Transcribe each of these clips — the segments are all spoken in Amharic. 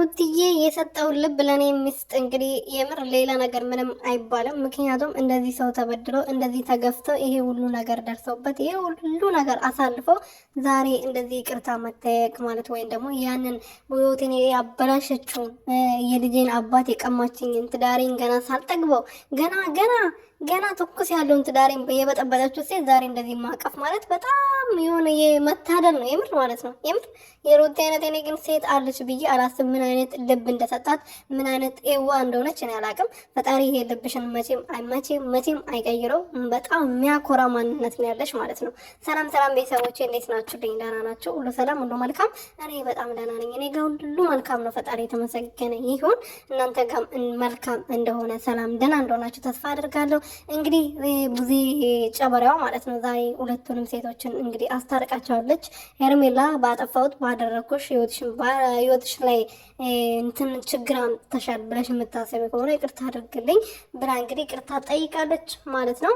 ለሩትዬ የሰጠው ልብ ለኔ ሚስጥ እንግዲህ የምር ሌላ ነገር ምንም አይባልም። ምክንያቱም እንደዚህ ሰው ተበድሎ እንደዚህ ተገፍቶ ይሄ ሁሉ ነገር ደርሰውበት ይሄ ሁሉ ነገር አሳልፎ ዛሬ እንደዚህ ይቅርታ መጠየቅ ማለት ወይም ደግሞ ያንን ህይወቴን ያበላሸችውን የልጄን አባት የቀማችኝን ትዳሬን ገና ሳልጠግበው ገና ትኩስ ያለውን ትዳሬን የበጠበጠችው ሴት ዛሬ እንደዚህ ማቀፍ ማለት በጣም የሆነ የመታደል ነው የምር ማለት ነው። የምር የሩት አይነት እኔ ግን ሴት አለች ብዬ አላስብ። ምን አይነት ልብ እንደሰጣት ምን አይነት ኤዋ እንደሆነች እኔ አላቅም። ፈጣሪ ይሄ ልብሽን መቼም አይቀይረው። በጣም የሚያኮራ ማንነት ነው ያለሽ ማለት ነው። ሰላም ቤተሰቦቼ እንዴት ናችሁ? ደህና ናችሁ? ሁሉ ሰላም ሁሉ መልካም? እኔ በጣም ደህና ነኝ። እኔ ጋር ሁሉ መልካም ነው። ፈጣሪ የተመሰገነ ይሁን። እናንተ ጋር መልካም እንደሆነ ሰላም ደህና እንደሆናችሁ ተስፋ አድርጋለሁ። እንግዲህ ቡዜ ጨበሪያው ማለት ነው ዛሬ ሁለቱንም ሴቶችን እንግዲህ አስታርቃቸዋለች። ሄርሜላ ባጠፋሁት ባደረኩሽ ህይወትሽ ላይ እንትን ችግር አምጥተሻል ብለሽ የምታሰቢ ከሆነ ይቅርታ አድርግልኝ ብላ እንግዲህ ይቅርታ ጠይቃለች ማለት ነው።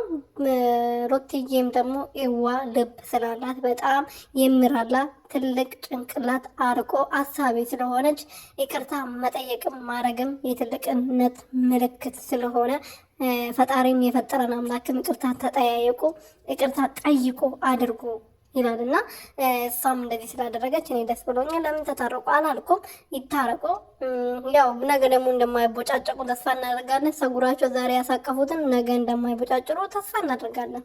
ሩትዬም ደግሞ የዋ ልብ ስላላት በጣም የሚራላ ትልቅ ጭንቅላት አርቆ አሳቢ ስለሆነች ይቅርታ መጠየቅም ማድረግም የትልቅነት ምልክት ስለሆነ ፈጣሪም የፈጠረን አምላክም ይቅርታ ተጠያየቁ፣ ይቅርታ ጠይቁ አድርጉ ይላልና እሷም እንደዚህ ስላደረገች እኔ ደስ ብሎኛል። ለምን ተታረቁ አላልኩም፣ ይታረቁ። ያው ነገ ደግሞ እንደማይቦጫጨቁ ተስፋ እናደርጋለን። ፀጉራቸው ዛሬ ያሳቀፉትን ነገ እንደማይቦጫጭሩ ተስፋ እናደርጋለን።